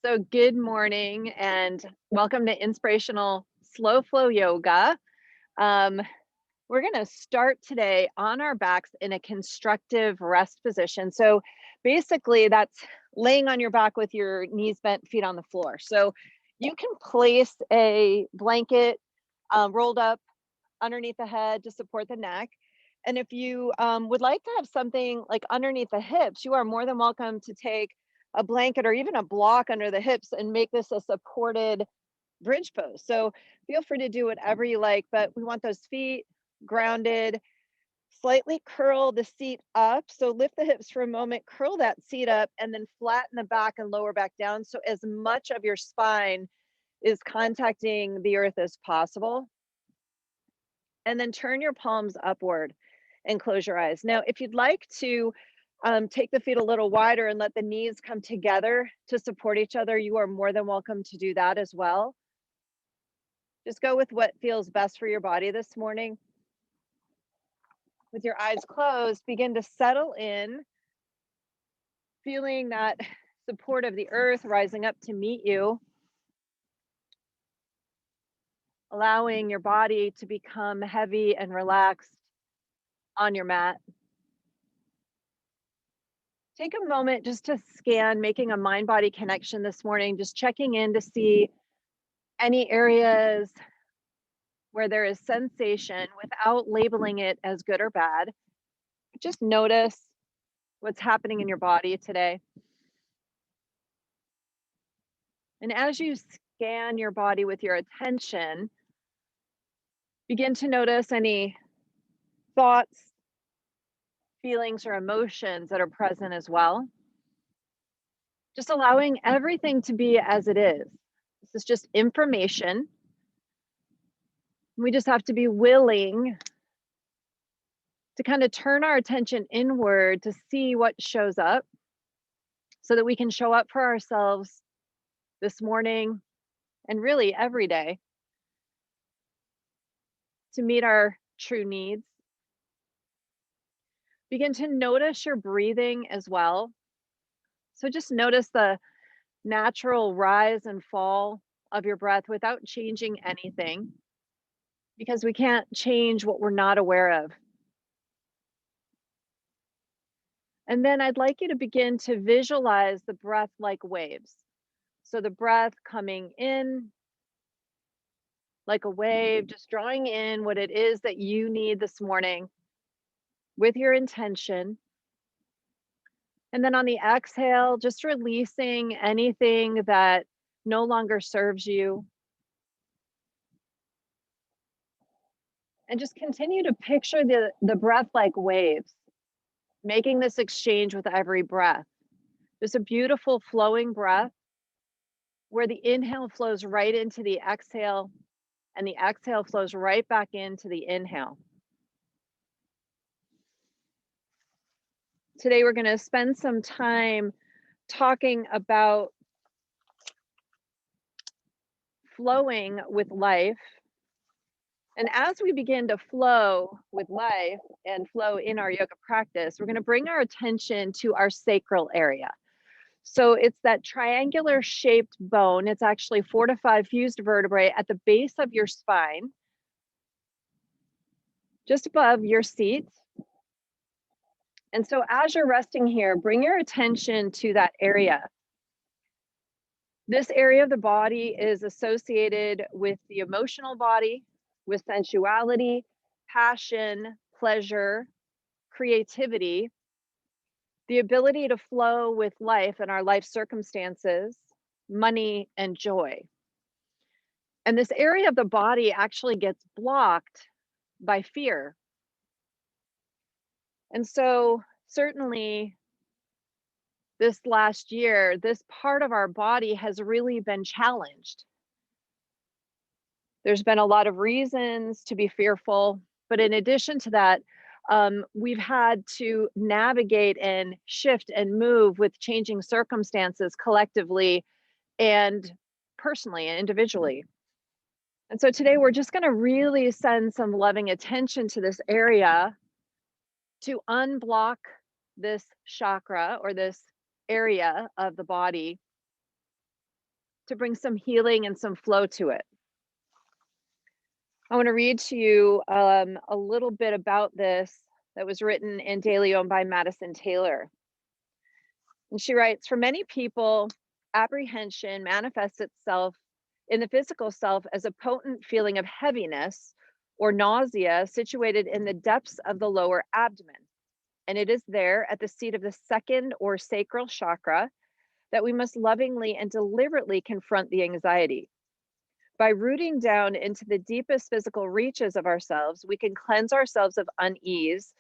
So, good morning and welcome to Inspirational Slow Flow Yoga. Um, we're going to start today on our backs in a constructive rest position. So, basically, that's laying on your back with your knees bent, feet on the floor. So, you can place a blanket rolled up underneath the head to support the neck. And if you would like to have something like underneath the hips, you are more than welcome to take a blanket or even a block under the hips and make this a supported bridge pose. So feel free to do whatever you like, but we want those feet grounded. Slightly curl the seat up. So lift the hips for a moment, curl that seat up, and then flatten the back and lower back down. So as much of your spine is contacting the earth as possible. And then turn your palms upward and close your eyes. Now, if you'd like to take the feet a little wider and let the knees come together to support each other, you are more than welcome to do that as well. Just go with what feels best for your body this morning. With your eyes closed, begin to settle in, feeling that support of the earth rising up to meet you, allowing your body to become heavy and relaxed on your mat. Take a moment just to scan, making a mind body connection this morning, just checking in to see any areas where there is sensation without labeling it as good or bad. Just notice what's happening in your body today. And as you scan your body with your attention, begin to notice any thoughts, feelings, or emotions that are present as well. Just allowing everything to be as it is. This is just information. We just have to be willing to kind of turn our attention inward to see what shows up so that we can show up for ourselves this morning and really every day to meet our true needs. Begin to notice your breathing as well. So just notice the natural rise and fall of your breath without changing anything, because we can't change what we're not aware of. And then I'd like you to begin to visualize the breath like waves. So the breath coming in like a wave, just drawing in what it is that you need this morning with your intention. And then on the exhale, just releasing anything that no longer serves you. And just continue to picture the breath like waves, making this exchange with every breath. Just a beautiful flowing breath where the inhale flows right into the exhale and the exhale flows right back into the inhale. Today, we're going to spend some time talking about flowing with life. And as we begin to flow with life and flow in our yoga practice, we're going to bring our attention to our sacral area. So it's that triangular shaped bone. It's actually 4 to 5 fused vertebrae at the base of your spine, just above your seat. And so as you're resting here, bring your attention to that area. This area of the body is associated with the emotional body, with sensuality, passion, pleasure, creativity, the ability to flow with life and our life circumstances, money, and joy. And this area of the body actually gets blocked by fear. And so, certainly, this last year, this part of our body has really been challenged. There's been a lot of reasons to be fearful, but in addition to that, we've had to navigate and shift and move with changing circumstances collectively and personally and individually. And so today we're just going to really send some loving attention to this area to unblock this chakra or this area of the body to bring some healing and some flow to it. I want to read to you a little bit about this that was written in Daily Owned by Madison Taylor. And she writes, for many people, apprehension manifests itself in the physical self as a potent feeling of heaviness or nausea situated in the depths of the lower abdomen. And it is there at the seat of the second or sacral chakra that we must lovingly and deliberately confront the anxiety. By rooting down into the deepest physical reaches of ourselves, we can cleanse ourselves of unease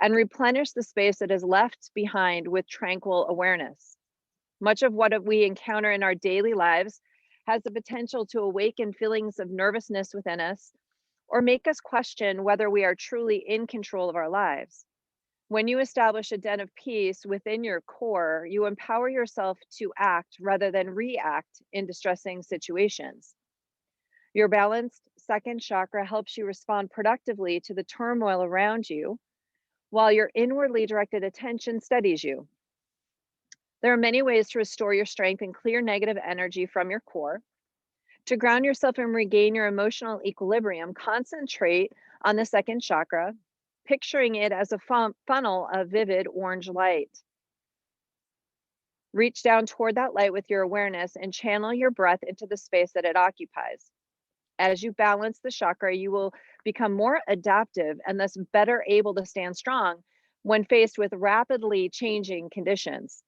and replenish the space that is left behind with tranquil awareness. Much of what we encounter in our daily lives has the potential to awaken feelings of nervousness within us or make us question whether we are truly in control of our lives. When you establish a den of peace within your core, you empower yourself to act rather than react in distressing situations. Your balanced second chakra helps you respond productively to the turmoil around you, while your inwardly directed attention steadies you. There are many ways to restore your strength and clear negative energy from your core. To ground yourself and regain your emotional equilibrium, concentrate on the second chakra, picturing it as a funnel of vivid orange light. Reach down toward that light with your awareness and channel your breath into the space that it occupies. As you balance the chakra, you will become more adaptive and thus better able to stand strong when faced with rapidly changing conditions.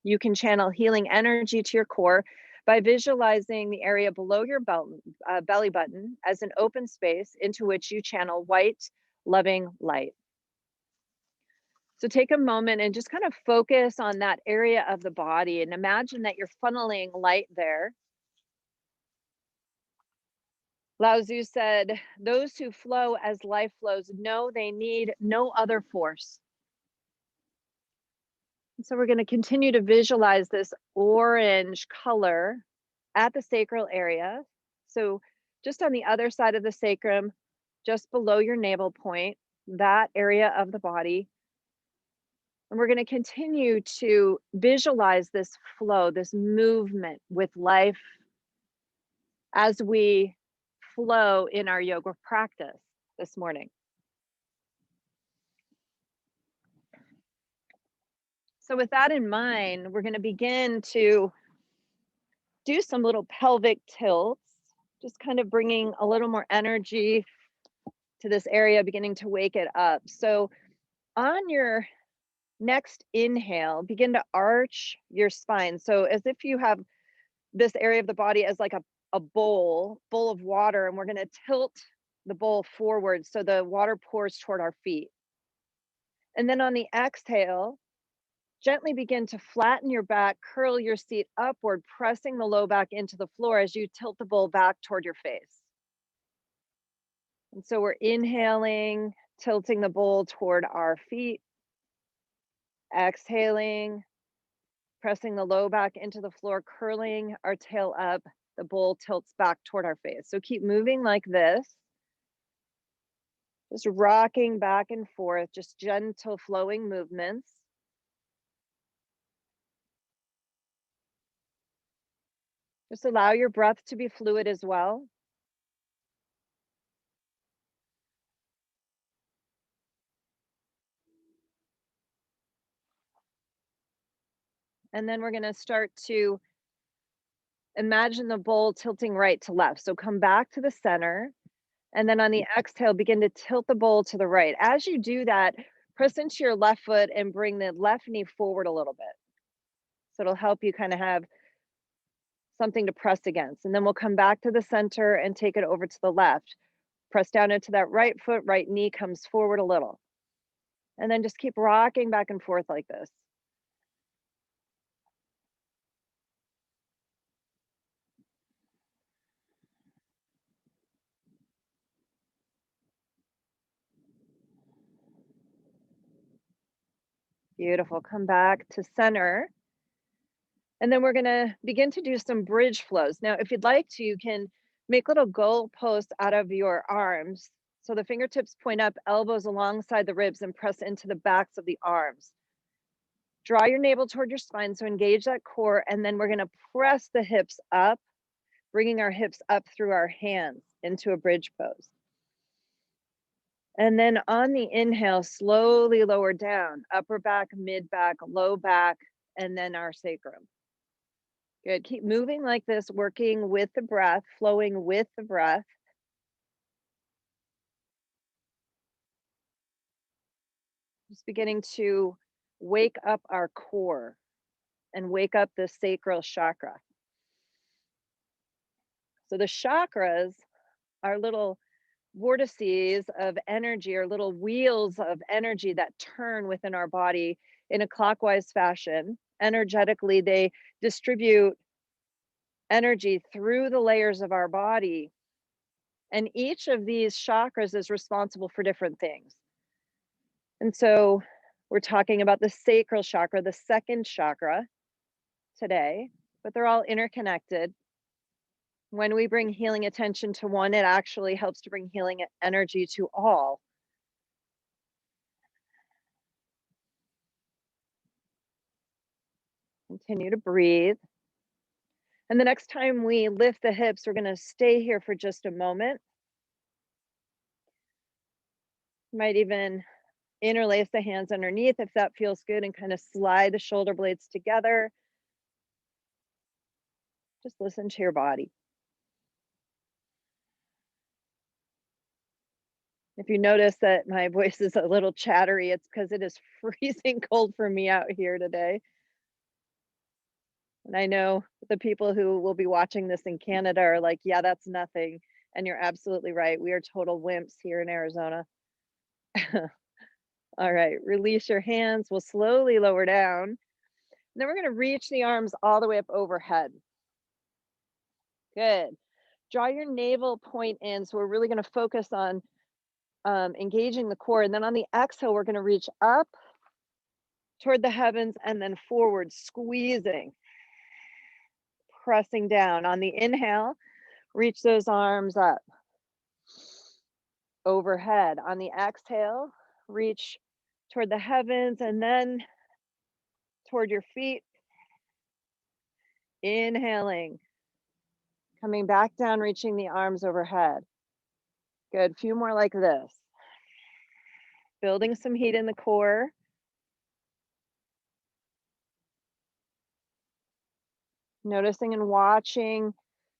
You can channel healing energy to your core by visualizing the area below your belly button as an open space into which you channel white, loving light. So take a moment and just kind of focus on that area of the body and imagine that you're funneling light there. Lao Tzu said, those who flow as life flows know they need no other force. And so we're going to continue to visualize this orange color at the sacral area. So just on the other side of the sacrum, just below your navel point, that area of the body. And we're going to continue to visualize this flow, this movement with life as we flow in our yoga practice this morning. So with that in mind, we're going to begin to do some little pelvic tilts, just kind of bringing a little more energy to this area, beginning to wake it up. So on your next inhale, begin to arch your spine. So as if you have this area of the body as like a bowl of water, and we're going to tilt the bowl forward so the water pours toward our feet. And then on the exhale, gently begin to flatten your back, curl your seat upward, pressing the low back into the floor as you tilt the bowl back toward your face. And so we're inhaling, tilting the bowl toward our feet, exhaling, pressing the low back into the floor, curling our tail up, the bowl tilts back toward our face. So keep moving like this, just rocking back and forth, just gentle flowing movements. Just allow your breath to be fluid as well. And then we're going to start to imagine the bowl tilting right to left. So come back to the center. And then on the exhale, begin to tilt the bowl to the right. As you do that, press into your left foot and bring the left knee forward a little bit. So it'll help you kind of have something to press against. And then we'll come back to the center and take it over to the left. Press down into that right foot, right knee comes forward a little. And then just keep rocking back and forth like this. Beautiful. Come back to center. And then we're going to begin to do some bridge flows. Now, if you'd like to, you can make little goal posts out of your arms. So the fingertips point up, elbows alongside the ribs, and press into the backs of the arms. Draw your navel toward your spine, so engage that core, and then we're going to press the hips up bringing our hips up through our hands into a bridge pose. And then on the inhale, slowly lower down, upper back, mid back, low back, and then our sacrum. Good. Keep moving like this, working with the breath, flowing with the breath. Just beginning to wake up our core and wake up the sacral chakra. So the chakras are little vortices of energy or little wheels of energy that turn within our body in a clockwise fashion. Energetically, they distribute energy through the layers of our body. And each of these chakras is responsible for different things. And so we're talking about the sacral chakra, the second chakra today, but they're all interconnected. When we bring healing attention to one, it actually helps to bring healing energy to all. Continue to breathe. And the next time we lift the hips, we're going to stay here for just a moment. Might even interlace the hands underneath if that feels good and kind of slide the shoulder blades together. Just listen to your body. If you notice that my voice is a little chattery, it's because it is freezing cold for me out here today. And I know the people who will be watching this in Canada are like, yeah, that's nothing. And you're absolutely right. We are total wimps here in Arizona. All right, release your hands. We'll slowly lower down. And then we're going to reach the arms all the way up overhead. Good. Draw your navel point in. So we're really going to focus on engaging the core. And then on the exhale, we're going to reach up toward the heavens and then forward, squeezing, pressing down. On the inhale, reach those arms up overhead. On the exhale, reach toward the heavens and then toward your feet. Inhaling, coming back down, reaching the arms overhead. Good. Few more like this. Building some heat in the core. Noticing and watching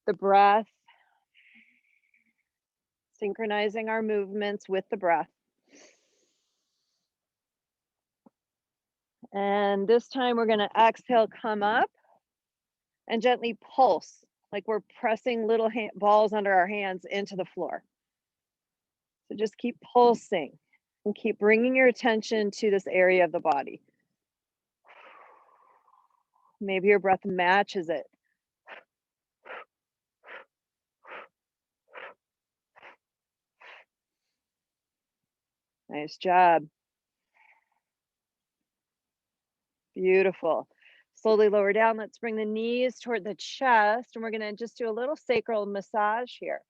the breath. Synchronizing our movements with the breath. And this time we're going to exhale, come up and gently pulse, like we're pressing little balls under our hands into the floor. So just keep pulsing and keep bringing your attention to this area of the body. Maybe your breath matches it. Nice job. Beautiful. Slowly lower down. Let's bring the knees toward the chest, and we're going to just do a little sacral massage here.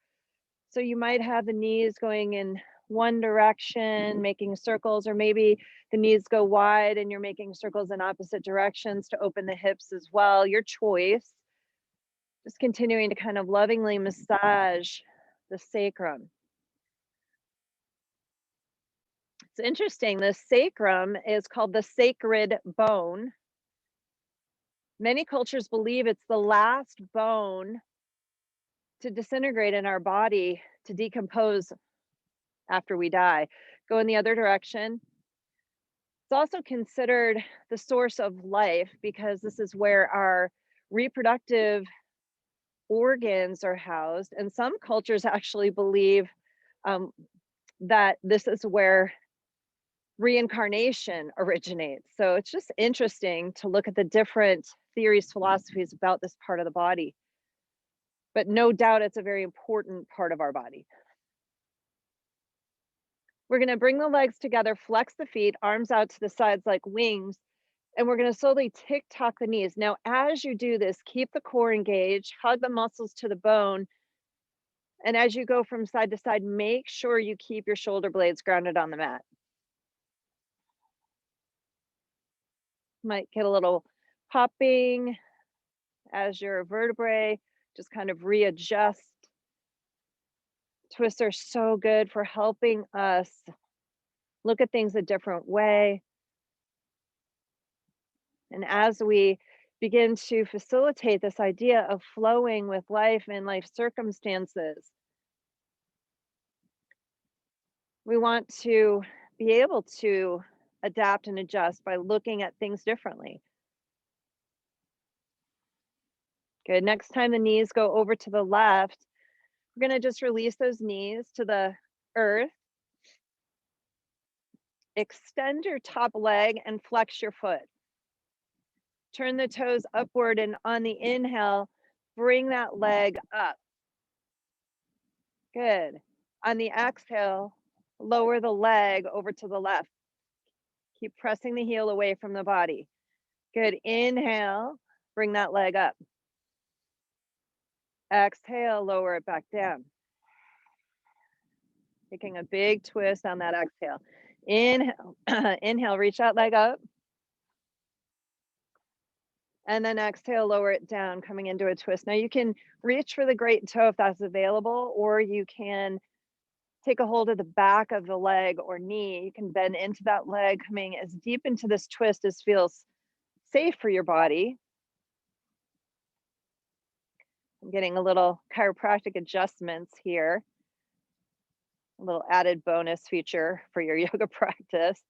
So you might have the knees going in one direction, making circles, or maybe the knees go wide and you're making circles in opposite directions to open the hips as well. Your choice. Just continuing to kind of lovingly massage the sacrum. It's interesting. The sacrum is called the sacred bone. Many cultures believe it's the last bone to disintegrate in our body, to decompose after we die. Go in the other direction. It's also considered the source of life because this is where our reproductive organs are housed. And some cultures actually believe that this is where reincarnation originates. So it's just interesting to look at the different theories, philosophies about this part of the body. But no doubt it's a very important part of our body. We're going to bring the legs together, flex the feet, arms out to the sides like wings, and we're going to slowly tick-tock the knees. Now, as you do this, keep the core engaged, hug the muscles to the bone, and as you go from side to side, make sure you keep your shoulder blades grounded on the mat. Might get a little popping as your vertebrae Just kind of readjust. Twists are so good for helping us look at things a different way. And as we begin to facilitate this idea of flowing with life and life circumstances, we want to be able to adapt and adjust by looking at things differently. Good. Next time the knees go over to the left, we're going to just release those knees to the earth. Extend your top leg and flex your foot. Turn the toes upward, and on the inhale, bring that leg up. Good. On the exhale, lower the leg over to the left. Keep pressing the heel away from the body. Good. Inhale, bring that leg up. Exhale, lower it back down. Taking a big twist on that exhale. Inhale, inhale, reach that leg up. And then exhale, lower it down, coming into a twist. Now you can reach for the great toe if that's available, or you can take a hold of the back of the leg or knee. You can bend into that leg, coming as deep into this twist as feels safe for your body. I'm getting a little chiropractic adjustments here. A little added bonus feature for your yoga practice.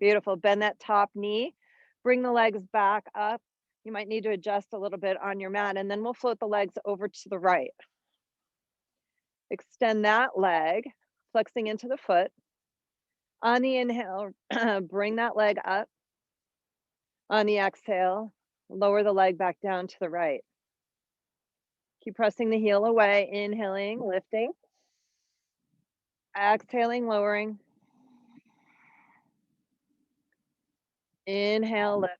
Beautiful. Bend that top knee. Bring the legs back up. You might need to adjust a little bit on your mat, and then we'll float the legs over to the right. Extend that leg, flexing into the foot. On the inhale, bring that leg up. On the exhale, lower the leg back down to the right. Keep pressing the heel away, inhaling, lifting. Exhaling, lowering. Inhale, lift.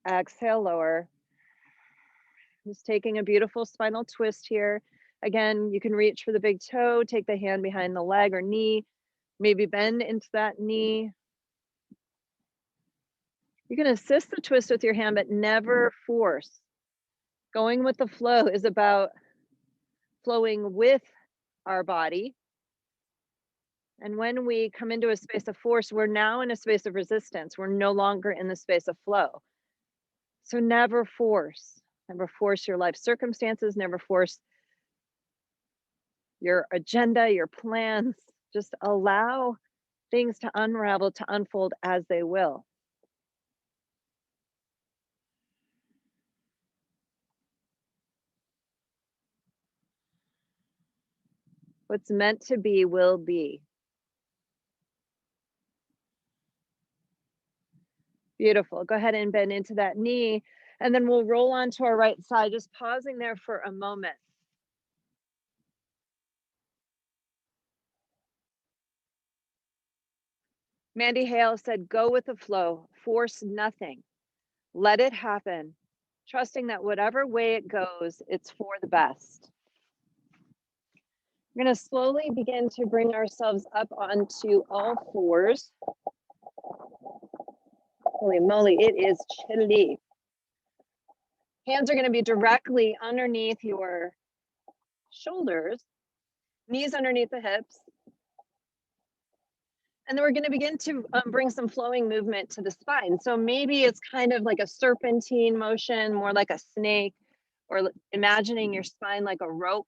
Exhale, lower. Just taking a beautiful spinal twist here. Again, you can reach for the big toe, take the hand behind the leg or knee, maybe bend into that knee. You can assist the twist with your hand, but never force. Going with the flow is about flowing with our body. And when we come into a space of force, we're now in a space of resistance. We're no longer in the space of flow. So never force. Never force your life circumstances. Never force your agenda, your plans. Just allow things to unravel, to unfold as they will. What's meant to be will be. Beautiful. Go ahead and bend into that knee, and then we'll roll onto our right side, just pausing there for a moment. Mandy Hale said, "Go with the flow, force nothing, let it happen, trusting that whatever way it goes, it's for the best." We're going to slowly begin to bring ourselves up onto all fours. Holy moly, it is chilly. Hands are going to be directly underneath your shoulders, knees underneath the hips. And then we're going to begin to bring some flowing movement to the spine. So maybe it's kind of like a serpentine motion, more like a snake, or imagining your spine like a rope.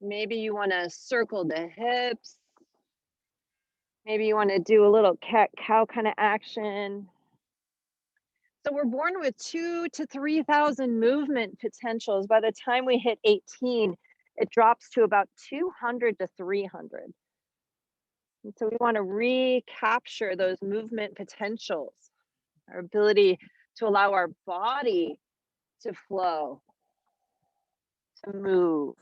Maybe you want to circle the hips. Maybe you want to do a little cat-cow kind of action. So we're born with 2,000 to 3,000 movement potentials. By the time we hit 18, it drops to about 200 to 300. And so we want to recapture those movement potentials, our ability to allow our body to flow, to move.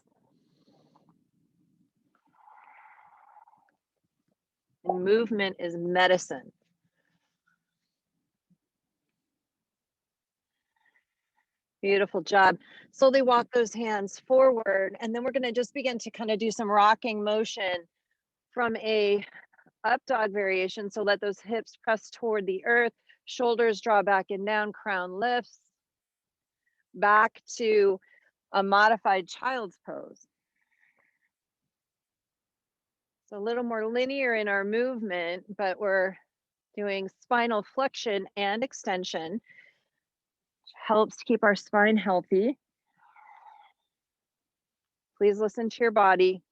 And movement is medicine. Beautiful job. Slowly walk those hands forward, and then we're going to just begin to kind of do some rocking motion from a up dog variation. So let those hips press toward the earth, shoulders draw back and down, crown lifts. Back to a modified child's pose. So a little more linear in our movement, but we're doing spinal flexion and extension, which helps keep our spine healthy. Please listen to your body.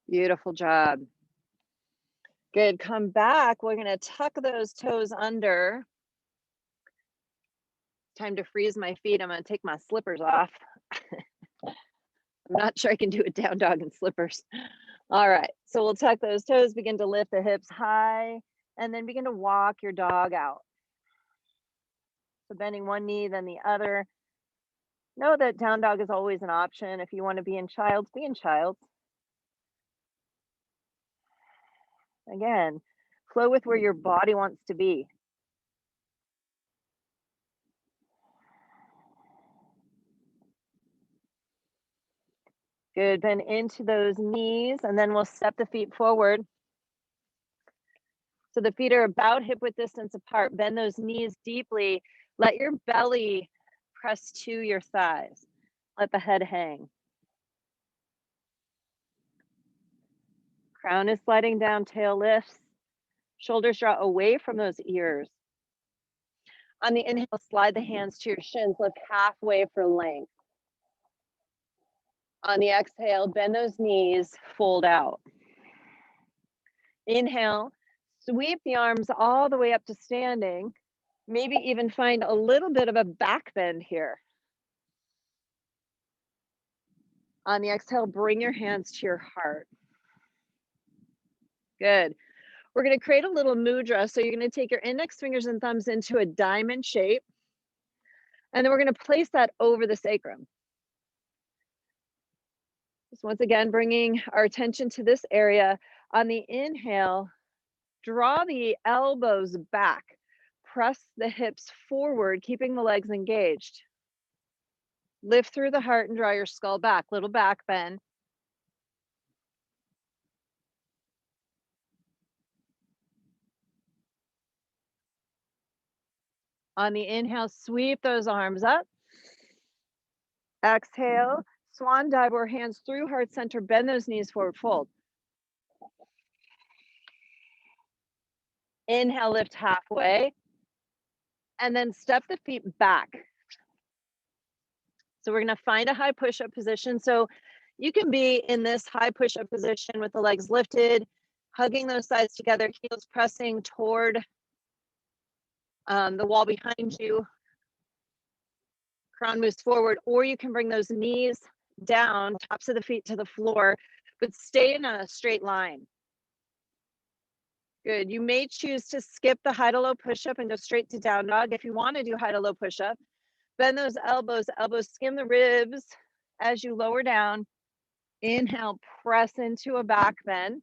Beautiful job. Good. Come back. We're going to tuck those toes under. Time to freeze my feet. I'm going to take my slippers off. I'm not sure I can do a down dog in slippers. All right. So we'll tuck those toes, begin to lift the hips high, and then begin to walk your dog out. So bending one knee, then the other. Know that down dog is always an option. If you want to be in child's, be in child's. Again, flow with where your body wants to be. Good, bend into those knees, and then we'll step the feet forward. So the feet are about hip width distance apart. Bend those knees deeply. Let your belly press to your thighs. Let the head hang. Crown is sliding down, tail lifts. Shoulders draw away from those ears. On the inhale, slide the hands to your shins. Lift halfway for length. On the exhale, bend those knees, fold out. Inhale, sweep the arms all the way up to standing. Maybe even find a little bit of a back bend here. On the exhale, bring your hands to your heart. Good. We're going to create a little mudra. So you're going to take your index fingers and thumbs into a diamond shape. And then we're going to place that over the sacrum. Just once again, bringing our attention to this area. On the inhale, draw the elbows back. Press the hips forward, keeping the legs engaged. Lift through the heart and draw your skull back. Little back bend. On the inhale, sweep those arms up. Exhale, swan dive or hands through heart center. Bend those knees forward, fold. Inhale, lift halfway. And then step the feet back. So we're going to find a high push-up position. So you can be in this high push-up position with the legs lifted, hugging those sides together, heels pressing toward the wall behind you. Crown moves forward, or you can bring those knees down, tops of the feet to the floor, but stay in a straight line. Good. You may choose to skip the high to low push-up and go straight to down dog. If you want to do high to low push-up, bend those elbows, skim the ribs as you lower down. Inhale, press into a back bend.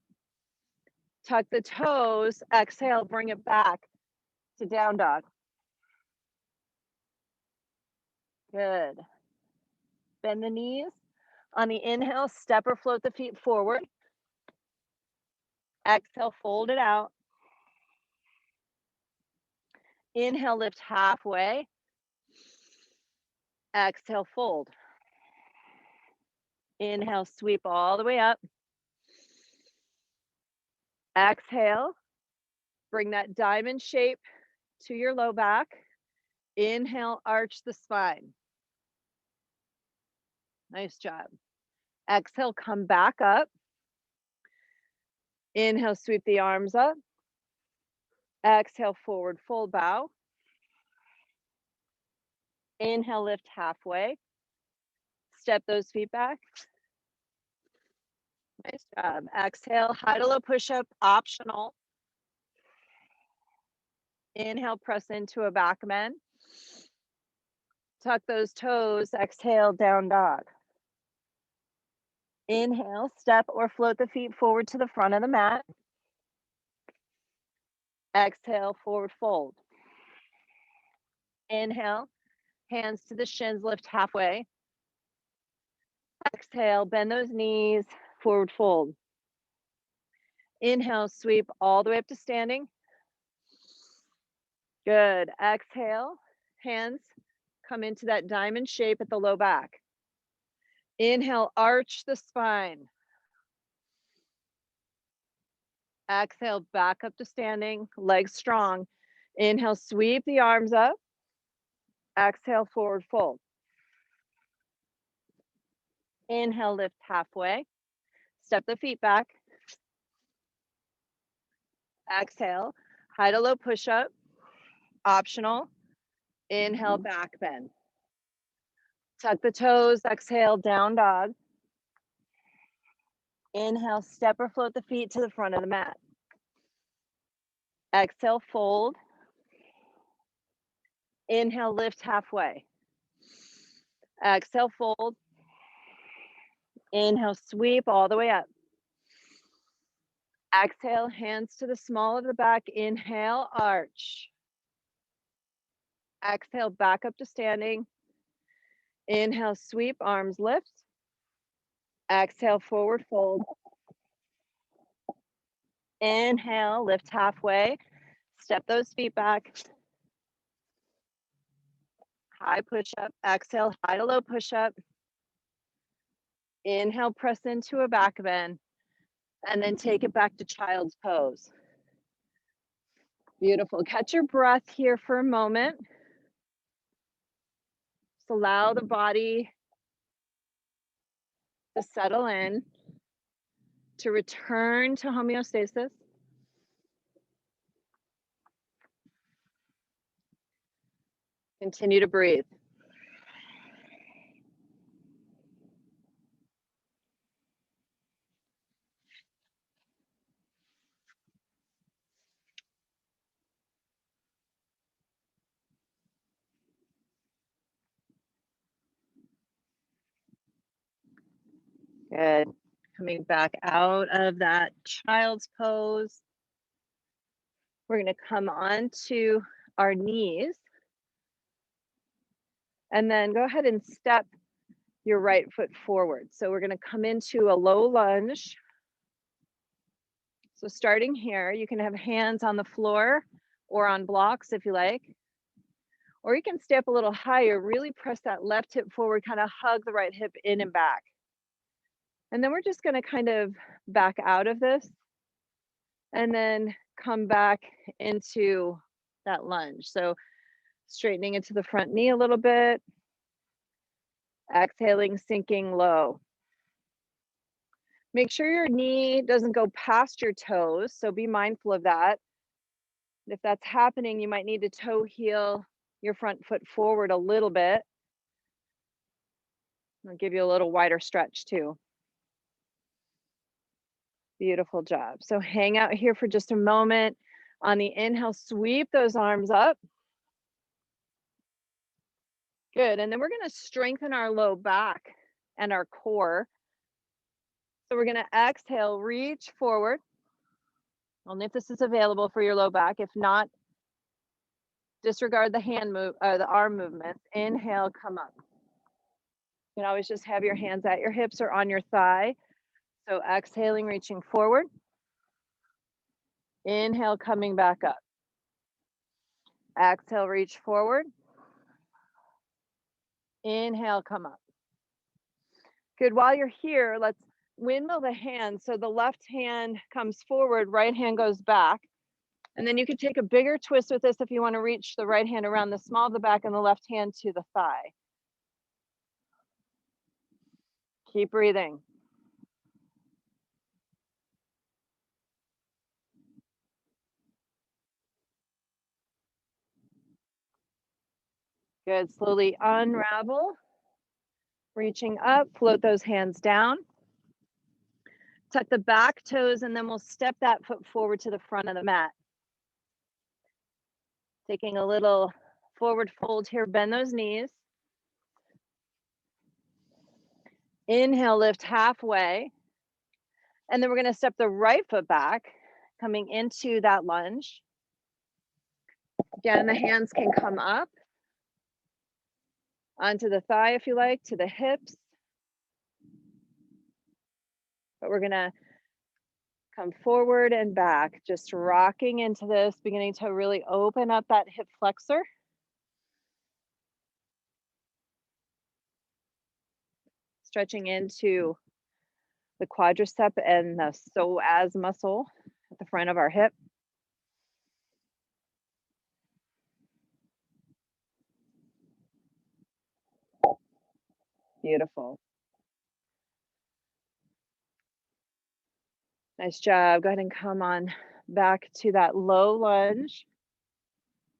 Tuck the toes. Exhale, bring it back to down dog. Good. Bend the knees. On the inhale, step or float the feet forward. Exhale, fold it out. Inhale, lift halfway. Exhale, fold. Inhale, sweep all the way up. Exhale, bring that diamond shape to your low back. Inhale, arch the spine. Nice job. Exhale, come back up. Inhale, sweep the arms up. Exhale, forward fold bow. Inhale, lift halfway. Step those feet back. Nice job. Exhale, high to low push-up, optional. Inhale, press into a back bend. Tuck those toes. Exhale, down dog. Inhale, step or float the feet forward to the front of the mat. Exhale, forward fold. Inhale, hands to the shins, lift halfway. Exhale, bend those knees, forward fold. Inhale, sweep all the way up to standing. Good. Exhale, hands come into that diamond shape at the low back. Inhale, arch the spine. Exhale, back up to standing, legs strong. Inhale, sweep the arms up. Exhale, forward fold. Inhale, lift halfway. Step the feet back. Exhale, high to low push up. Optional. Inhale, back bend. Tuck the toes. Exhale, down dog. Inhale, step or float the feet to the front of the mat. Exhale, fold. Inhale, lift halfway. Exhale, fold. Inhale, sweep all the way up. Exhale, hands to the small of the back. Inhale, arch. Exhale, back up to standing. Inhale, sweep, arms lift. Exhale, forward fold. Inhale, lift halfway. Step those feet back. High push up. Exhale, high to low push up. Inhale, press into a back bend. And then take it back to child's pose. Beautiful. Catch your breath here for a moment. Just allow the body to settle in, to return to homeostasis. Continue to breathe. Good. Coming back out of that child's pose. We're going to come onto our knees. And then go ahead and step your right foot forward. So we're going to come into a low lunge. So starting here, you can have hands on the floor or on blocks if you like. Or you can stay up a little higher, really press that left hip forward, kind of hug the right hip in and back. And then we're just going to kind of back out of this and then come back into that lunge. So straightening into the front knee a little bit, exhaling, sinking low. Make sure your knee doesn't go past your toes, so be mindful of that. If that's happening, you might need to toe heel your front foot forward a little bit. I'll give you a little wider stretch too. Beautiful job. So hang out here for just a moment. On the inhale, sweep those arms up. Good. And then we're going to strengthen our low back and our core. So we're going to exhale, reach forward. Only if this is available for your low back. If not, disregard the the arm movements. Inhale, come up. You can always just have your hands at your hips or on your thigh. So exhaling, reaching forward. Inhale, coming back up. Exhale, reach forward. Inhale, come up. Good. While you're here, let's windmill the hands. So the left hand comes forward, right hand goes back. And then you can take a bigger twist with this if you want to reach the right hand around the small of the back and the left hand to the thigh. Keep breathing. Good. Slowly unravel. Reaching up, float those hands down. Tuck the back toes, and then we'll step that foot forward to the front of the mat. Taking a little forward fold here, bend those knees. Inhale, lift halfway. And then we're going to step the right foot back, coming into that lunge. Again, the hands can come up. onto the thigh if you like, to the hips. But we're gonna come forward and back, just rocking into this, beginning to really open up that hip flexor. Stretching into the quadricep and the psoas muscle at the front of our hip. Beautiful. Nice job. Go ahead and come on back to that low lunge.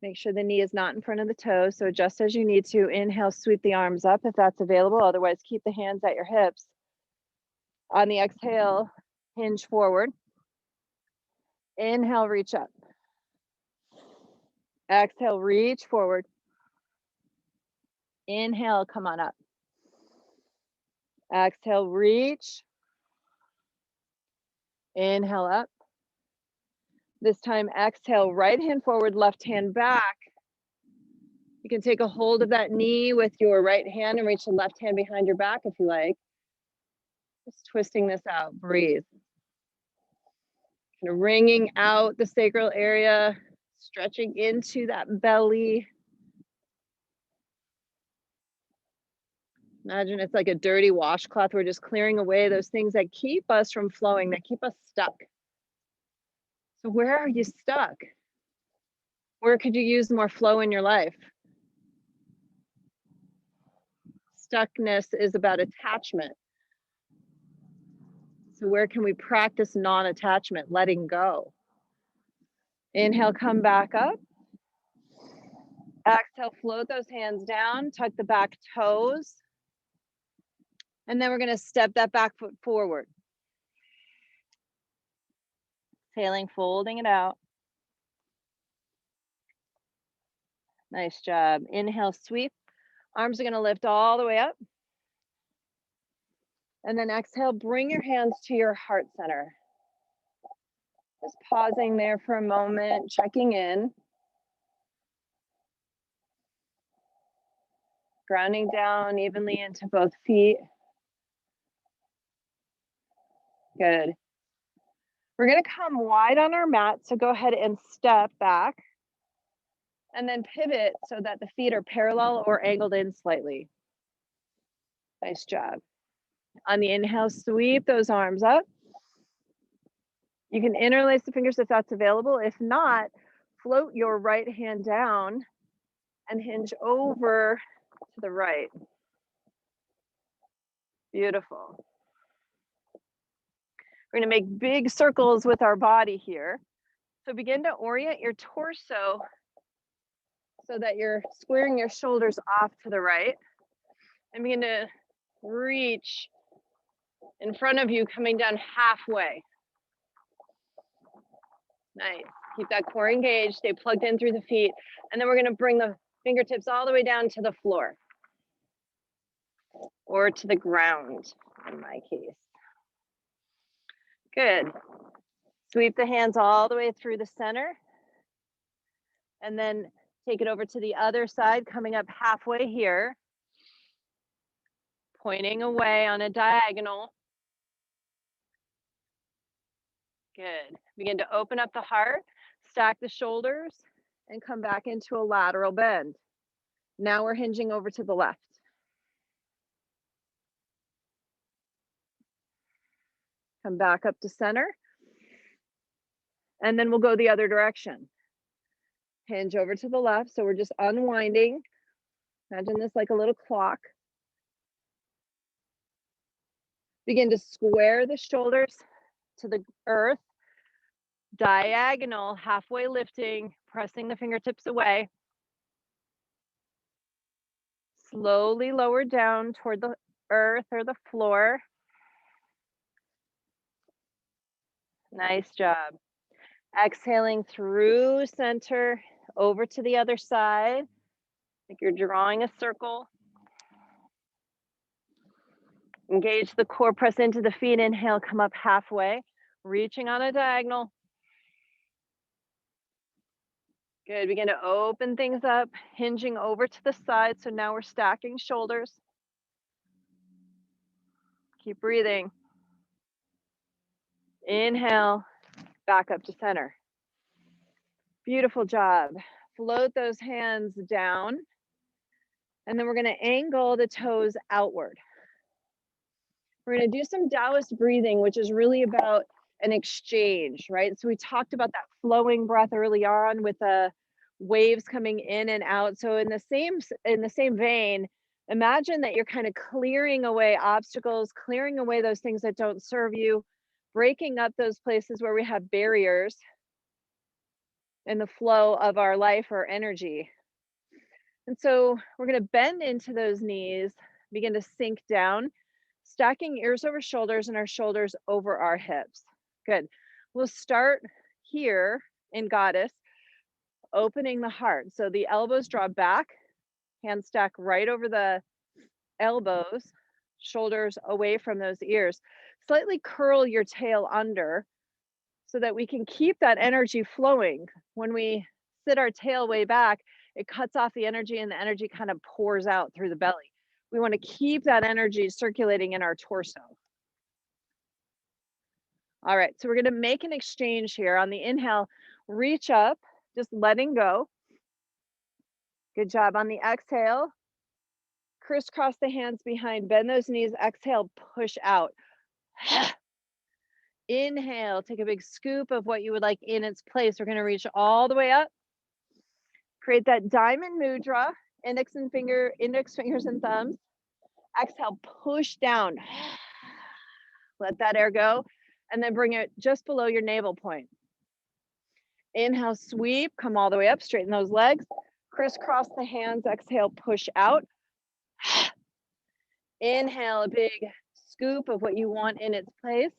Make sure the knee is not in front of the toe. So adjust as you need to. Inhale, sweep the arms up if that's available. Otherwise, keep the hands at your hips. On the exhale, hinge forward. Inhale, reach up. Exhale, reach forward. Inhale, come on up. Exhale, reach. Inhale up. This time, exhale, right hand forward, left hand back. You can take a hold of that knee with your right hand and reach the left hand behind your back if you like. Just twisting this out, breathe. Kind of wringing out the sacral area, stretching into that belly. Imagine it's like a dirty washcloth. We're just clearing away those things that keep us from flowing, that keep us stuck. So where are you stuck? Where could you use more flow in your life? Stuckness is about attachment. So where can we practice non-attachment, letting go? Inhale, come back up. Exhale, float those hands down, tuck the back toes. And then we're gonna step that back foot forward. Exhaling, folding it out. Nice job. Inhale, sweep. Arms are gonna lift all the way up. And then exhale, bring your hands to your heart center. Just pausing there for a moment, checking in. Grounding down evenly into both feet. Good. We're gonna come wide on our mat, so go ahead and step back. And then pivot so that the feet are parallel or angled in slightly. Nice job. On the inhale, sweep those arms up. You can interlace the fingers if that's available. If not, float your right hand down and hinge over to the right. Beautiful. We're gonna make big circles with our body here. So begin to orient your torso so that you're squaring your shoulders off to the right. And begin to reach in front of you, coming down halfway. Nice. Keep that core engaged, stay plugged in through the feet. And then we're gonna bring the fingertips all the way down to the floor. Or to the ground, in my case. Good. Sweep the hands all the way through the center. And then take it over to the other side, coming up halfway here. Pointing away on a diagonal. Good. Begin to open up the heart, stack the shoulders, and come back into a lateral bend. Now we're hinging over to the left. Come back up to center. And then we'll go the other direction. Hinge over to the left. So we're just unwinding. Imagine this like a little clock. Begin to square the shoulders to the earth. Diagonal, halfway lifting, pressing the fingertips away. Slowly lower down toward the earth or the floor. Nice job. Exhaling through center, over to the other side. Like you're drawing a circle. Engage the core, press into the feet. Inhale, come up halfway. Reaching on a diagonal. Good. Begin to open things up, hinging over to the side. So now we're stacking shoulders. Keep breathing. Inhale, back up to center. Beautiful job. Float those hands down. And then we're going to angle the toes outward. We're going to do some Taoist breathing, which is really about an exchange, right? So we talked about that flowing breath early on with the waves coming in and out. So in the same vein, imagine that you're kind of clearing away obstacles, clearing away those things that don't serve you, breaking up those places where we have barriers in the flow of our life or energy. And so we're going to bend into those knees, begin to sink down, stacking ears over shoulders and our shoulders over our hips. Good. We'll start here in Goddess, opening the heart. So the elbows draw back, hands stack right over the elbows, shoulders away from those ears. Slightly curl your tail under so that we can keep that energy flowing. When we sit our tail way back, it cuts off the energy and the energy kind of pours out through the belly. We want to keep that energy circulating in our torso. All right, so we're going to make an exchange here. On the inhale, reach up, just letting go. Good job. On the exhale, crisscross the hands behind, bend those knees, exhale, push out. Inhale, take a big scoop of what you would like in its place. We're going to reach all the way up. Create that diamond mudra, index fingers and thumbs. Exhale, push down. Let that air go. And then bring it just below your navel point. Inhale, sweep, come all the way up, straighten those legs. Crisscross the hands, exhale, push out. Inhale, a big scoop of what you want in its place.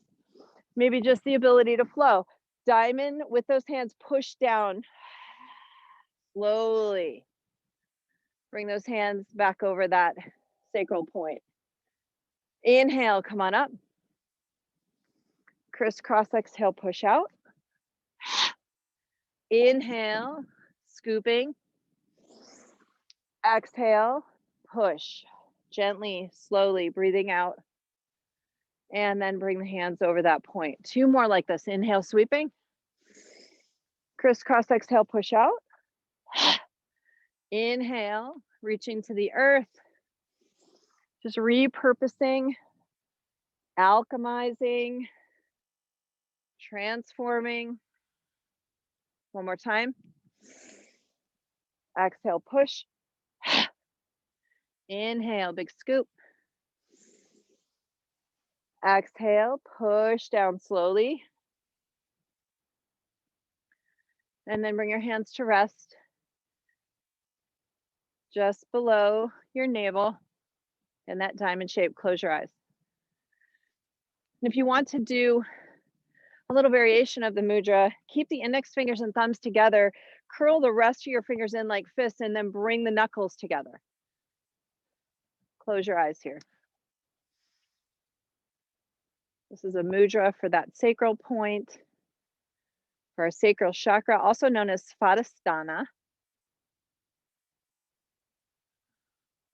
Maybe just the ability to flow. Diamond with those hands, push down. Slowly. Bring those hands back over that sacral point. Inhale, come on up. Crisscross, exhale, push out. Inhale, scooping. Exhale, push. Gently, slowly breathing out. And then bring the hands over that point. Two more like this. Inhale, sweeping. Crisscross, exhale, push out. Inhale, reaching to the earth. Just repurposing, alchemizing, transforming. One more time. Exhale, push. Inhale, big scoop. Exhale, push down slowly. And then bring your hands to rest just below your navel in that diamond shape. Close your eyes. And if you want to do a little variation of the mudra, keep the index fingers and thumbs together, curl the rest of your fingers in like fists, and then bring the knuckles together. Close your eyes here. This is a mudra for that sacral point, for our sacral chakra, also known as Svadhisthana.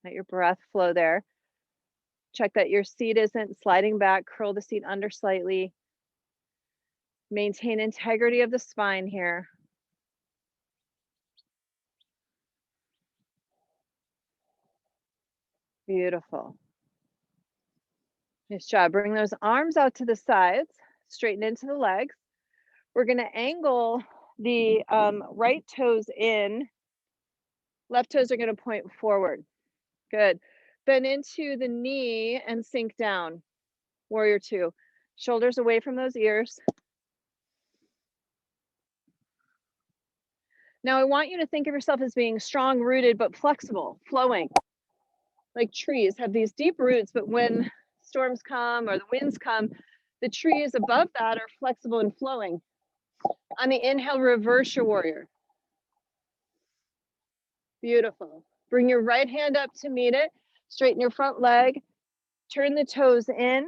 Let your breath flow there. Check that your seat isn't sliding back. Curl the seat under slightly. Maintain integrity of the spine here. Beautiful. Nice job. Bring those arms out to the sides, straighten into the legs. We're going to angle the right toes in. Left toes are going to point forward. Good. Bend into the knee and sink down. Warrior two. Shoulders away from those ears. Now I want you to think of yourself as being strong, rooted, but flexible, flowing. Like trees have these deep roots, but when storms come or the winds come, the trees above that are flexible and flowing. On the inhale, reverse your warrior. Beautiful. Bring your right hand up to meet it. Straighten your front leg. Turn the toes in.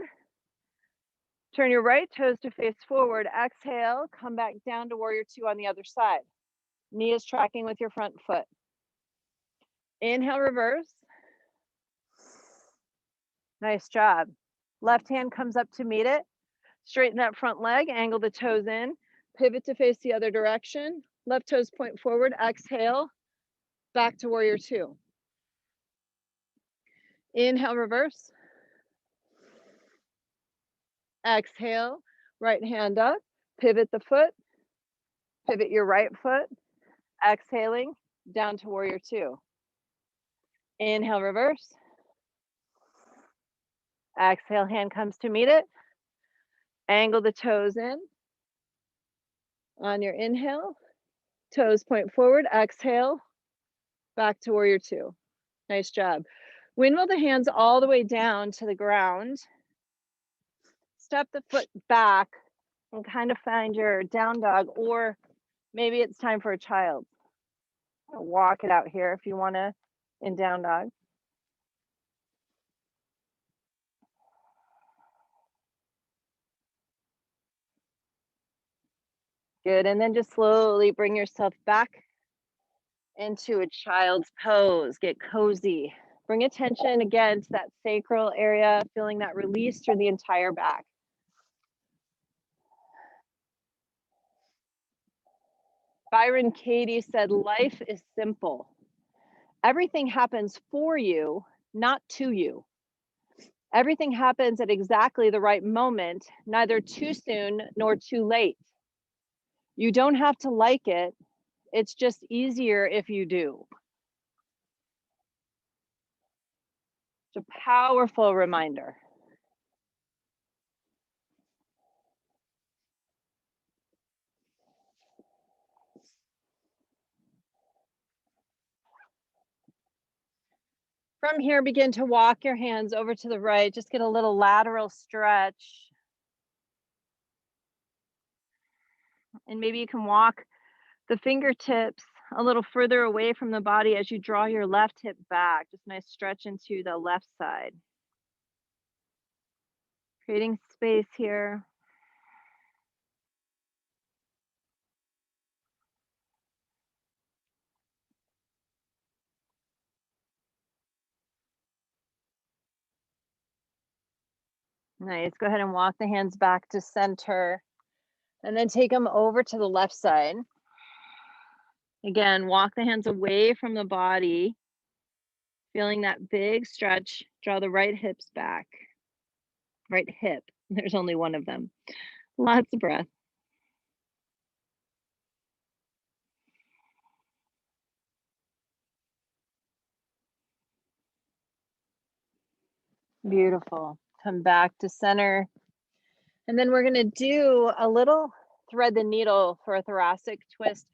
Turn your right toes to face forward. Exhale, come back down to warrior two on the other side. Knee is tracking with your front foot. Inhale, reverse. Nice job. Left hand comes up to meet it. Straighten that front leg, angle the toes in, pivot to face the other direction. Left toes point forward, exhale, back to warrior two. Inhale, reverse. Exhale, right hand up, pivot the foot, pivot your right foot, exhaling, down to warrior two. Inhale, reverse. Exhale, hand comes to meet it. Angle the toes in. On your inhale, toes point forward, exhale, back to warrior two. Nice job. Windmill the hands all the way down to the ground. Step the foot back and kind of find your down dog, or maybe it's time for a child. Walk it out here if you want to in down dog. Good, and then just slowly bring yourself back into a child's pose. Get cozy. Bring attention again to that sacral area, feeling that release through the entire back. Byron Katie said, life is simple. Everything happens for you, not to you. Everything happens at exactly the right moment, neither too soon nor too late. You don't have to like it. It's just easier if you do. It's a powerful reminder. From here, begin to walk your hands over to the right. Just get a little lateral stretch. And maybe you can walk the fingertips a little further away from the body as you draw your left hip back. Just nice stretch into the left side. Creating space here. Nice. Go ahead and walk the hands back to center and then take them over to the left side. Again, walk the hands away from the body, feeling that big stretch. Draw the right hips back. Right hip. There's only one of them. Lots of breath. Beautiful. Come back to center. And then we're going to do a little thread the needle for a thoracic twist.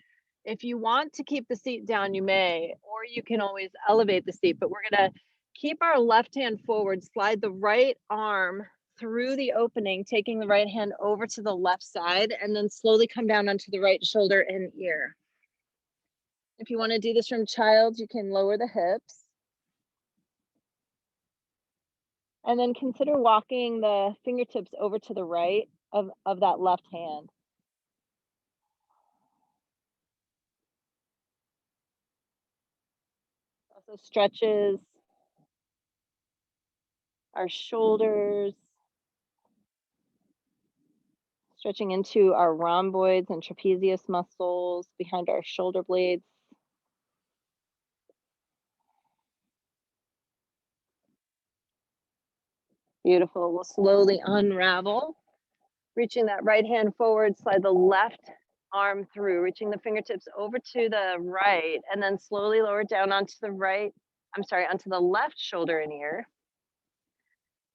If you want to keep the seat down, you may, or you can always elevate the seat, but we're going to keep our left hand forward, slide the right arm through the opening, taking the right hand over to the left side, and then slowly come down onto the right shoulder and ear. If you want to do this from child, you can lower the hips. And then consider walking the fingertips over to the right of that left hand. Also stretches our shoulders, stretching into our rhomboids and trapezius muscles behind our shoulder blades. Beautiful. We'll slowly unravel, reaching that right hand forward, slide the left arm through, reaching the fingertips over to the right, and then slowly lower down onto the onto the left shoulder and ear.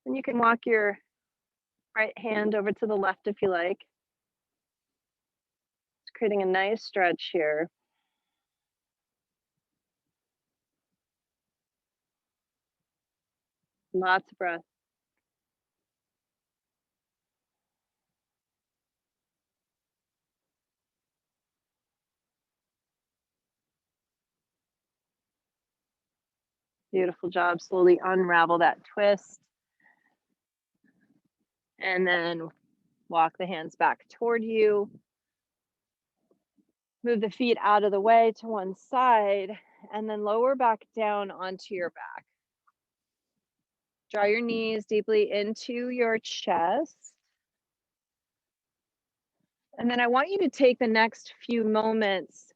And you can walk your right hand over to the left if you like. It's creating a nice stretch here. Lots of breath. Beautiful job. Slowly unravel that twist. And then walk the hands back toward you. Move the feet out of the way to one side and then lower back down onto your back. Draw your knees deeply into your chest. And then I want you to take the next few moments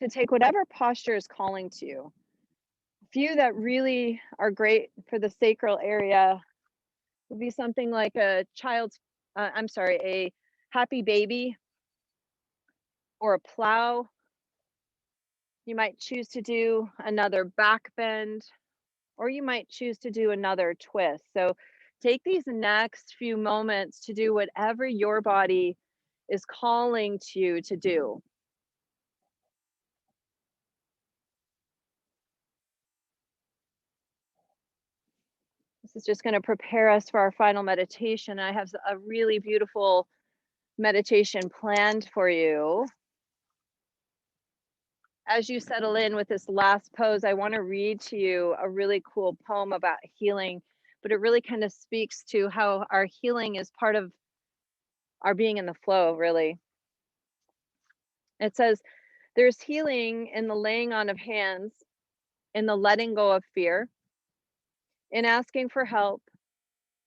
to take whatever posture is calling to you. A few that really are great for the sacral area would be something like a a happy baby or a plow. You might choose to do another back bend, or you might choose to do another twist. So take these next few moments to do whatever your body is calling to you to do. This is just going to prepare us for our final meditation. I have a really beautiful meditation planned for you. As you settle in with this last pose, I want to read to you a really cool poem about healing, but it really kind of speaks to how our healing is part of our being in the flow, really. It says, there's healing in the laying on of hands, in the letting go of fear, in asking for help,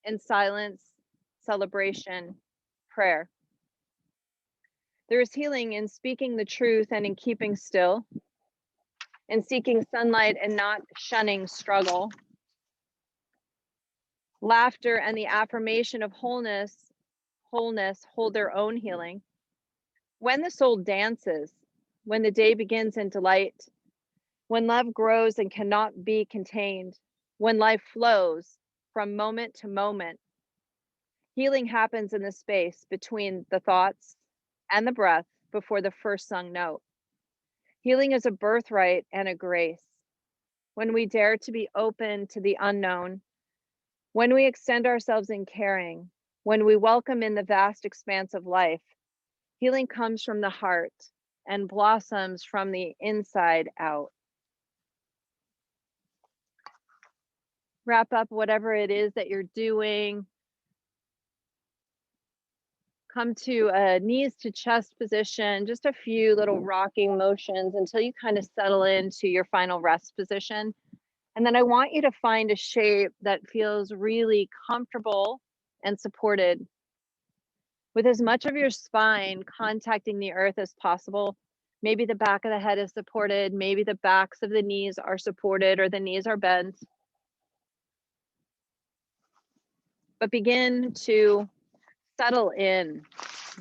in silence, celebration, prayer. There is healing in speaking the truth and in keeping still, in seeking sunlight and not shunning struggle. Laughter and the affirmation of wholeness hold their own healing. When the soul dances, when the day begins in delight, when love grows and cannot be contained, when life flows from moment to moment, healing happens in the space between the thoughts and the breath before the first sung note. Healing is a birthright and a grace. When we dare to be open to the unknown, when we extend ourselves in caring, when we welcome in the vast expanse of life, healing comes from the heart and blossoms from the inside out. Wrap up whatever it is that you're doing. Come to a knees to chest position, just a few little rocking motions until you kind of settle into your final rest position. And then I want you to find a shape that feels really comfortable and supported, with as much of your spine contacting the earth as possible. Maybe the back of the head is supported, maybe the backs of the knees are supported or the knees are bent. But begin to settle in,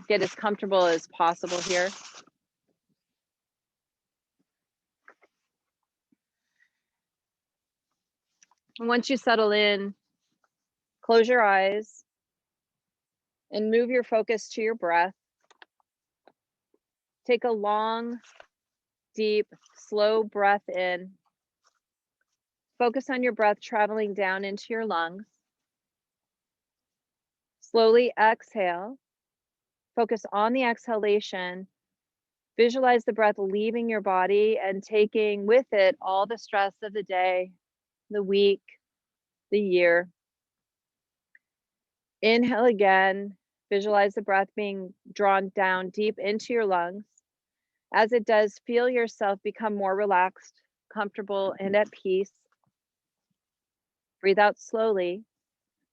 get as comfortable as possible here. And once you settle in, close your eyes and move your focus to your breath. Take a long, deep, slow breath in. Focus on your breath traveling down into your lungs. Slowly exhale. Focus on the exhalation. Visualize the breath leaving your body and taking with it all the stress of the day, the week, the year. Inhale again. Visualize the breath being drawn down deep into your lungs. As it does, feel yourself become more relaxed, comfortable, and at peace. Breathe out slowly,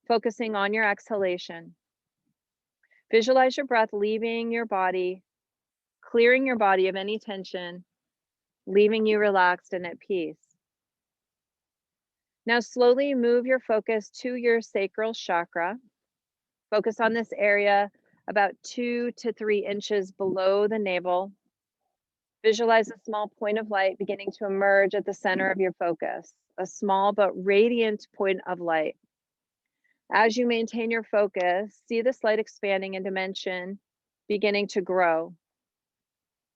focusing on your exhalation. Visualize your breath leaving your body, clearing your body of any tension, leaving you relaxed and at peace. Now slowly move your focus to your sacral chakra. Focus on this area about 2 to 3 inches below the navel. Visualize a small point of light beginning to emerge at the center of your focus, a small but radiant point of light. As you maintain your focus, see this light expanding in dimension, beginning to grow.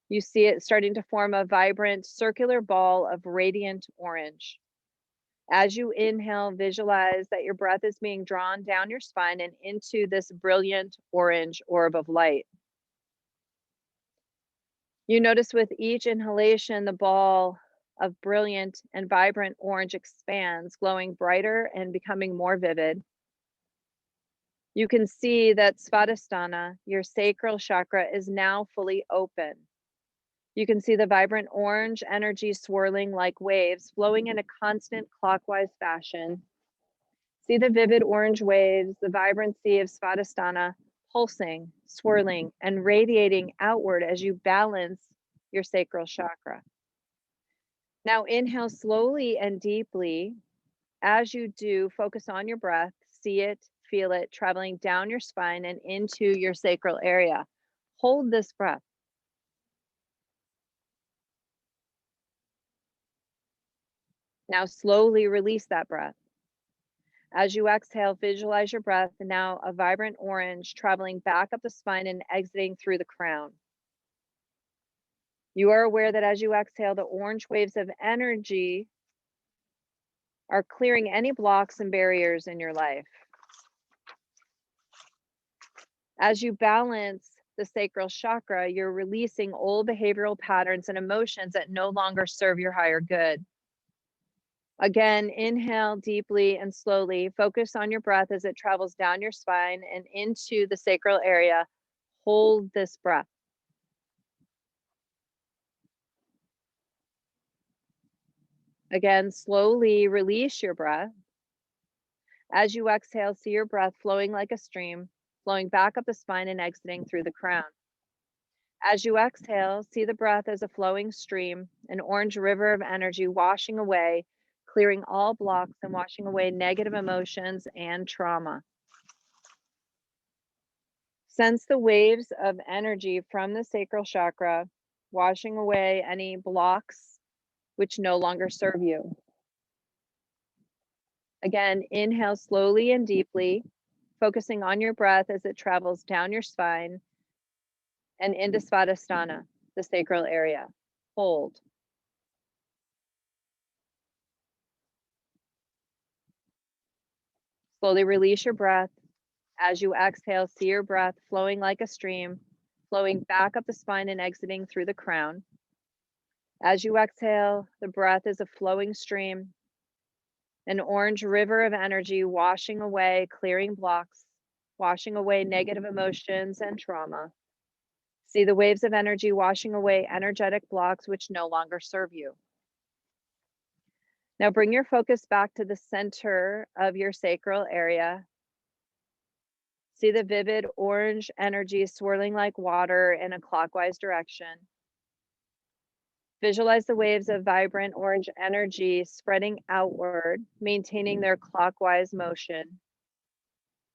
You see it starting to form a vibrant circular ball of radiant orange. As you inhale, visualize that your breath is being drawn down your spine and into this brilliant orange orb of light. You notice with each inhalation, the ball of brilliant and vibrant orange expands, glowing brighter and becoming more vivid. You can see that Svadhisthana, your sacral chakra, is now fully open. You can see the vibrant orange energy swirling like waves, flowing in a constant clockwise fashion. See the vivid orange waves, the vibrancy of Svadhisthana pulsing, swirling, and radiating outward as you balance your sacral chakra. Now inhale slowly and deeply. As you do, focus on your breath, see it, feel it traveling down your spine and into your sacral area. Hold this breath. Now slowly release that breath. As you exhale, visualize your breath, now a vibrant orange traveling back up the spine and exiting through the crown. You are aware that as you exhale, the orange waves of energy are clearing any blocks and barriers in your life. As you balance the sacral chakra, you're releasing old behavioral patterns and emotions that no longer serve your higher good. Again, inhale deeply and slowly. Focus on your breath as it travels down your spine and into the sacral area. Hold this breath. Again, slowly release your breath. As you exhale, see your breath flowing like a stream, flowing back up the spine and exiting through the crown. As you exhale, see the breath as a flowing stream, an orange river of energy washing away, clearing all blocks and washing away negative emotions and trauma. Sense the waves of energy from the sacral chakra, washing away any blocks which no longer serve you. Again, inhale slowly and deeply, focusing on your breath as it travels down your spine and into Svadhisthana, the sacral area. Hold. Slowly release your breath. As you exhale, see your breath flowing like a stream, flowing back up the spine and exiting through the crown. As you exhale, the breath is a flowing stream, an orange river of energy washing away, clearing blocks, washing away negative emotions and trauma. See the waves of energy washing away energetic blocks which no longer serve you. Now bring your focus back to the center of your sacral area. See the vivid orange energy swirling like water in a clockwise direction. Visualize the waves of vibrant orange energy spreading outward, maintaining their clockwise motion.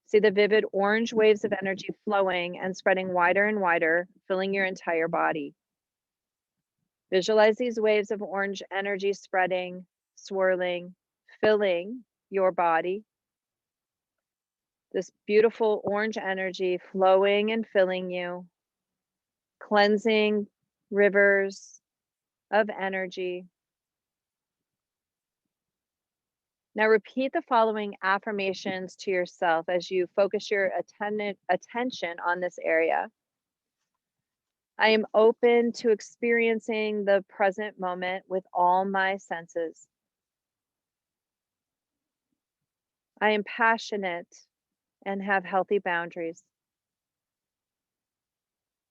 See the vivid orange waves of energy flowing and spreading wider and wider, filling your entire body. Visualize these waves of orange energy spreading, swirling, filling your body. This beautiful orange energy flowing and filling you, cleansing rivers of energy. Now repeat the following affirmations to yourself as you focus your attention on this area. I am open to experiencing the present moment with all my senses. I am passionate and have healthy boundaries.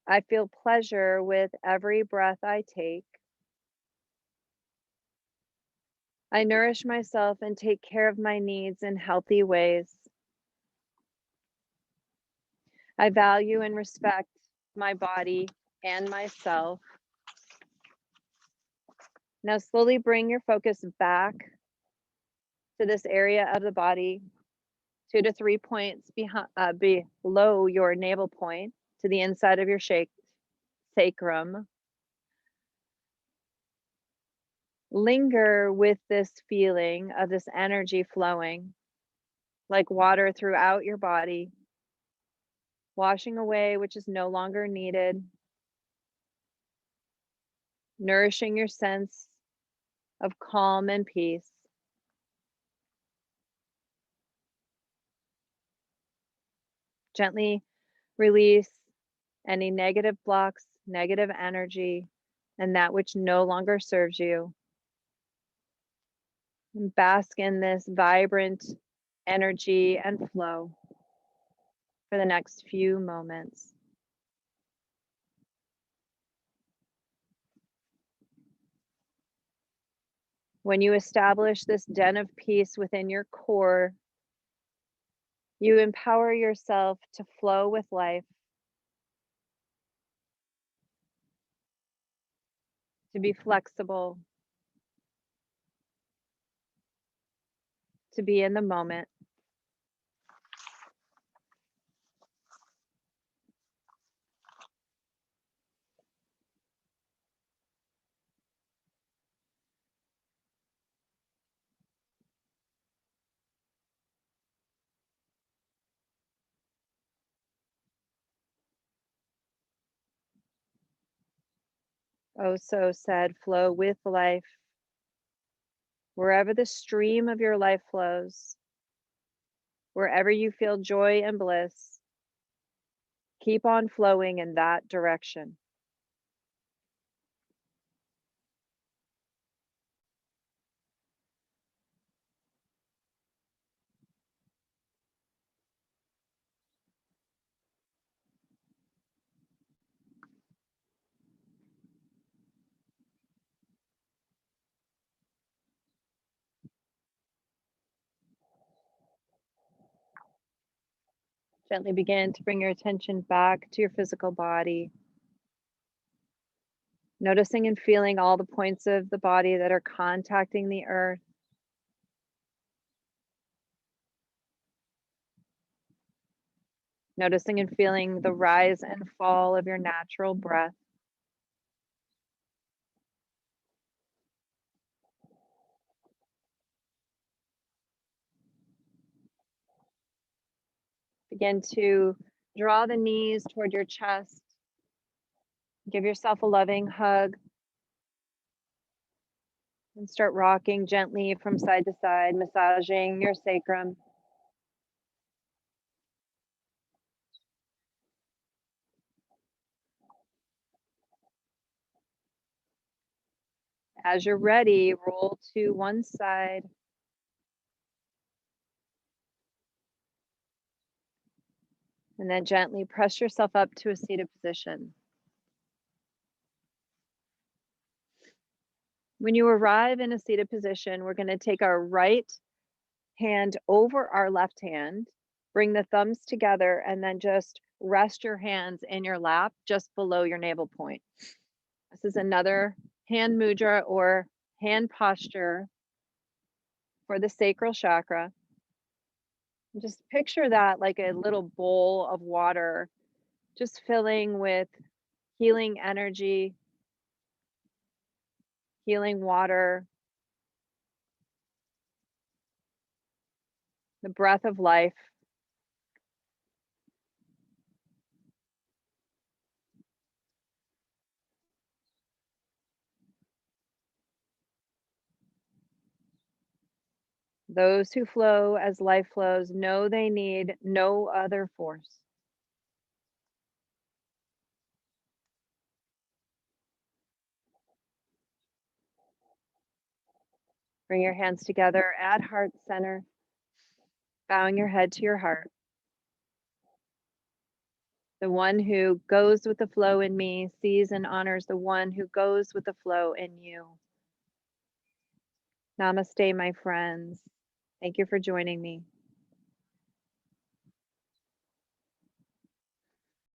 I feel pleasure with every breath I take. I nourish myself and take care of my needs in healthy ways. I value and respect my body and myself. Now slowly bring your focus back to this area of the body, 2 to 3 points below your navel point, to the inside of your sacrum. Linger with this feeling of this energy flowing like water throughout your body, washing away which is no longer needed, nourishing your sense of calm and peace. Gently release any negative blocks, negative energy, and that which no longer serves you. And bask in this vibrant energy and flow. for the next few moments. When you establish this den of peace within your core, you empower yourself to flow with life, to be flexible, to be in the moment. Oso said, flow with life. Wherever the stream of your life flows, wherever you feel joy and bliss, keep on flowing in that direction. Gently begin to bring your attention back to your physical body, noticing and feeling all the points of the body that are contacting the earth. Noticing and feeling the rise and fall of your natural breath. Begin to draw the knees toward your chest. Give yourself a loving hug and start rocking gently from side to side, massaging your sacrum. As you're ready, roll to one side. And then gently press yourself up to a seated position. When you arrive in a seated position, we're going to take our right hand over our left hand, bring the thumbs together, and then just rest your hands in your lap just below your navel point. This is another hand mudra or hand posture for the sacral chakra. And just picture that like a little bowl of water, just filling with healing energy, healing water, the breath of life. Those who flow as life flows know they need no other force. Bring your hands together at heart center, bowing your head to your heart. The one who goes with the flow in me sees and honors the one who goes with the flow in you. Namaste, my friends. Thank you for joining me.